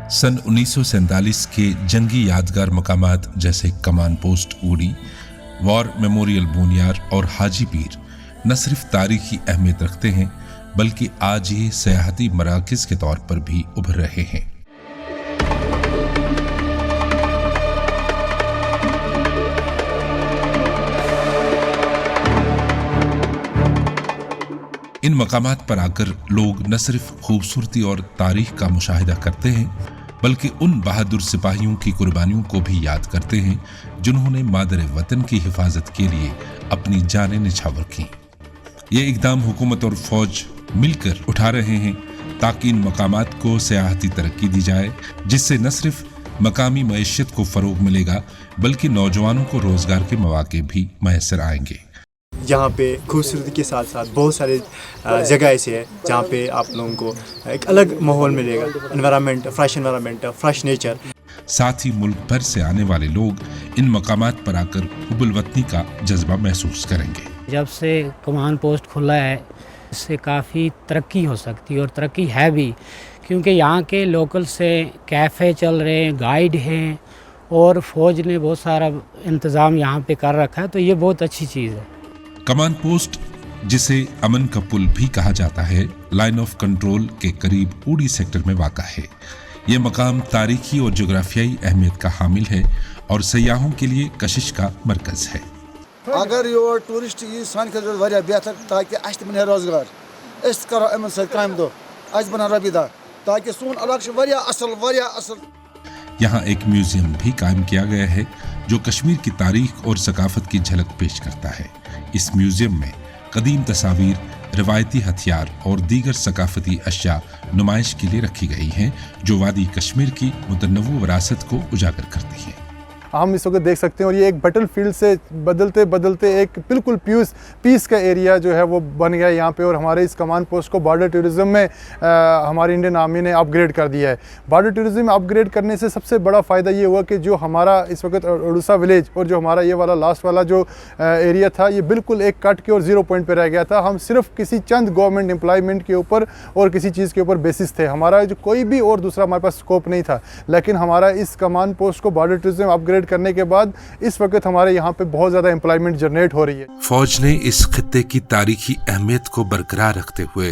सन 1947 के जंगी यादगार मकामात जैसे कमान पोस्ट उड़ी, वॉर मेमोरियल बोनियार और हाजी पीर न सिर्फ तारीखी अहमियत रखते हैं बल्कि आज ये सयाहती मराकज़ के तौर पर भी उभर रहे हैं। इन मकामात पर आकर लोग न सिर्फ खूबसूरती और तारीख का मुशाहिदा करते हैं बल्कि उन बहादुर सिपाहियों की कुर्बानियों को भी याद करते हैं जिन्होंने मादर वतन की हिफाजत के लिए अपनी जानें निछावर की। ये इक़दाम हुकूमत और फौज मिलकर उठा रहे हैं ताकि इन मकामात को सियाहती तरक्की दी जाए, जिससे न सिर्फ मकामी मईशत को फ़रोग़ मिलेगा बल्कि नौजवानों को रोज़गार के मौके भी मैसर आएंगे। यहाँ पे खूबसूरती के साथ साथ बहुत सारे जगह ऐसे हैं जहाँ पे आप लोगों को एक अलग माहौल मिलेगा, एनवायरनमेंट, फ्रेश नेचर। साथ ही मुल्क भर से आने वाले लोग इन मकामात पर आकर हुब्बुल वतनी का जज्बा महसूस करेंगे। जब से कमान पोस्ट खुला है इससे काफ़ी तरक्की हो सकती है और तरक्की है भी, क्योंकि यहाँ के लोकल से कैफ़े चल रहे हैं, गाइड हैं और फ़ौज ने बहुत सारा इंतज़ाम यहाँ पे कर रखा है, तो ये बहुत अच्छी चीज़ है। कमान पोस्ट, जिसे अमन का पुल भी कहा जाता है, लाइन ऑफ कंट्रोल के करीब उड़ी सेक्टर में वाक़ा है। ये मकाम तारीखी और जोग्राफियाई अहमियत का हामिल है और सयाहों के लिए कशिश का मरकज़ है। अगर योर टूरिस्ट सान बेहतर ताकि अस बन रोजगार, करो अमन सम दो बना रबीदार ताकि सोन असल। यहाँ एक म्यूजियम भी कायम किया गया है जो कश्मीर की तारीख और सकाफत की झलक पेश करता है। इस म्यूजियम में कदीम तस्वीर, रिवायती हथियार और दीगर सकाफती अशिया नुमाइश के लिए रखी गई हैं जो वादी कश्मीर की मुतन्नवु विरासत को उजागर करती हैं। हम इस वक्त देख सकते हैं और ये एक बैटल फील्ड से बदलते बदलते एक बिल्कुल पीस का एरिया जो है वो बन गया है यहाँ पे। और हमारे इस कमान पोस्ट को बॉर्डर टूरिज़्म में हमारी इंडियन आर्मी ने अपग्रेड कर दिया है। बॉर्डर टूरिज़्म में अपग्रेड करने से सबसे बड़ा फ़ायदा ये हुआ कि जो हमारा इस वक्त उड़ूसा विलेज और जो हमारा ये वाला लास्ट वाला जो एरिया था ये बिल्कुल एक कट के और 0 पॉइंट पर रह गया था। हम सिर्फ किसी चंद गवर्नमेंट एम्प्लॉयमेंट के ऊपर और किसी चीज़ के ऊपर बेसिस थे, हमारा जो कोई भी और दूसरा हमारे पास स्कोप नहीं था। लेकिन हमारा इस कमान पोस्ट को बॉर्डर टूरिज़्म अपग्रेड करने के बाद इस वक्त हमारे यहाँ पे बहुत ज़्यादा एम्प्लॉयमेंट जनरेट हो रही है। फौज ने इस खित्ते की तारीखी अहमियत को बरकरार रखते हुए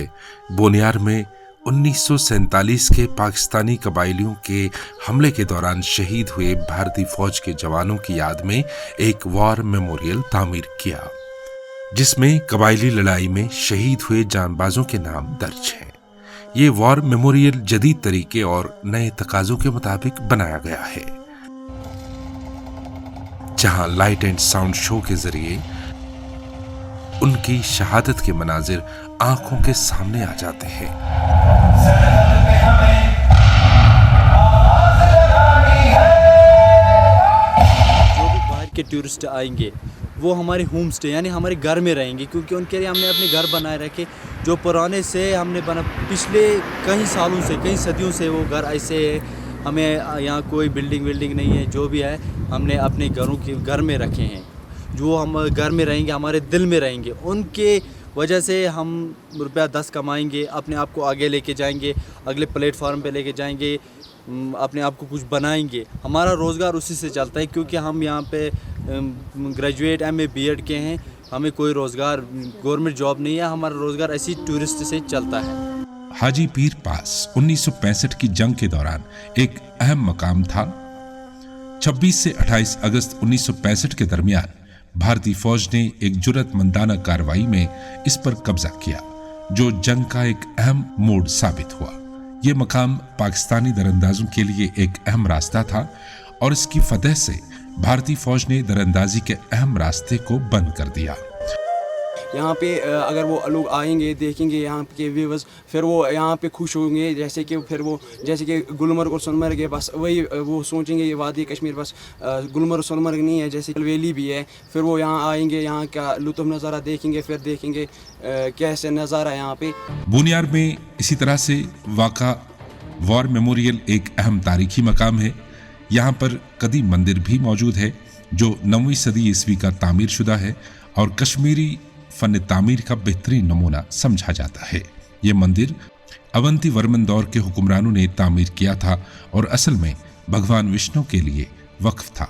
बोनियार में 1947 के पाकिस्तानी कबाइलियों के हमले के दौरान शहीद हुए भारतीय फौज के जवानों की याद में एक वॉर मेमोरियल तामीर किया, जिसमें कबाइली लड़ाई में शहीद हुए जानबाजों के नाम दर्ज हैं। ये वॉर मेमोरियल जदीद तरीके और नए तकाज़ों के मुताबिक बनाया गया है, जहां लाइट एंड साउंड शो के जरिए उनकी शहादत के मनाजिर आंखों के सामने आ जाते हैं। जो भी बाहर के टूरिस्ट आएंगे वो हमारे होम स्टे यानी हमारे घर में रहेंगे, क्योंकि उनके लिए हमने अपने घर बनाए रखे जो पुराने से हमने पिछले कई सालों से, कई सदियों से वो घर ऐसे है। हमें यहाँ कोई बिल्डिंग नहीं है, जो भी है हमने अपने घर में रखे हैं। जो हम घर में रहेंगे हमारे दिल में रहेंगे, उनके वजह से हम ₹10 कमाएंगे, अपने आप को आगे लेके जाएंगे, अगले प्लेटफार्म पे लेके जाएंगे, अपने आप को कुछ बनाएंगे। हमारा रोज़गार उसी से चलता है, क्योंकि हम यहाँ पे ग्रेजुएट MA BEd के हैं, हमें कोई रोज़गार गवर्नमेंट जॉब नहीं है, हमारा रोज़गार ऐसी टूरिस्ट से चलता है। हाजी पीर पास 1965 की जंग के दौरान एक अहम मकाम था। 26 से 28 अगस्त 1965 के दरमियान भारतीय फौज ने एक जुर्रतमंदाना कार्रवाई में इस पर कब्जा किया, जो जंग का एक अहम मोड़ साबित हुआ। ये मकाम पाकिस्तानी दरअंदाजों के लिए एक अहम रास्ता था और इसकी फतह से भारतीय फौज ने दरअंदाजी के अहम रास्ते को बंद कर दिया। यहाँ पे अगर वो लोग आएंगे, देखेंगे यहाँ के व्यूवर्स, फिर वो यहाँ पे खुश होंगे। जैसे कि गुलमर्ग और सोनमर्ग है, बस वही वो सोचेंगे ये वादी कश्मीर बस गुलमर्ग और सोनमर्ग नहीं है, जैसे वैली भी है। फिर वो यहाँ आएंगे, यहाँ का लुत्फ़ नज़ारा देखेंगे, फिर देखेंगे कैसे नज़ारा है यहाँ पे। बोनियार में इसी तरह से वाक़ा वॉर मेमोरियल एक अहम तारीखी मकाम है। यहाँ पर कदीम मंदिर भी मौजूद है जो 9वीं सदी ईस्वी का तामीर शुदा है और कश्मीरी फ़न तामीर का बेहतरीन नमूना समझा जाता है। ये मंदिर अवंती वर्मन दौर के हुक्मरानों ने तामीर किया था और असल में भगवान विष्णु के लिए वक्फ था।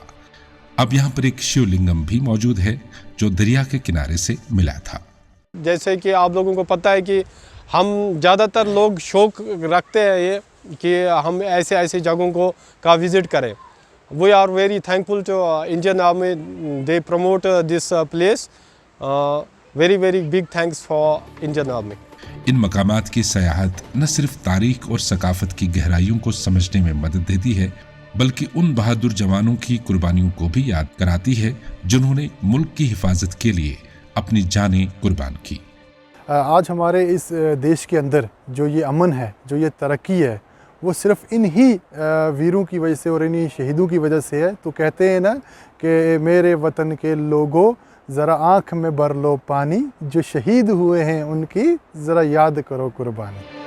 अब यहाँ पर एक शिवलिंगम भी मौजूद है जो दरिया के किनारे से मिला था। जैसे कि आप लोगों को पता है कि हम ज़्यादातर लोग शौक रखते हैं ये कि हम ऐसे ऐसे जगहों को का विज़िट करें। We are very thankful to Indian Army, they promote this place. Very very big thanks for Indian Army. इन मकामात की सयाहत न सिर्फ तारीख और सकाफत की गहराइयों को समझने में मदद देती है, बल्कि उन बहादुर जवानों की कुर्बानियों को भी याद कराती है जिन्होंने मुल्क की हिफाजत के लिए अपनी जानें कुर्बान की। आज हमारे इस देश के अंदर जो ये अमन है, जो ये तरक्की है, वो सिर्फ इन्हीं वीरों की वजह से और इन्हीं शहीदों की वजह से है। तो कहते हैं ना कि मेरे वतन के लोगों ज़रा आँख में भर लो पानी, जो शहीद हुए हैं उनकी ज़रा याद करो कुर्बानी।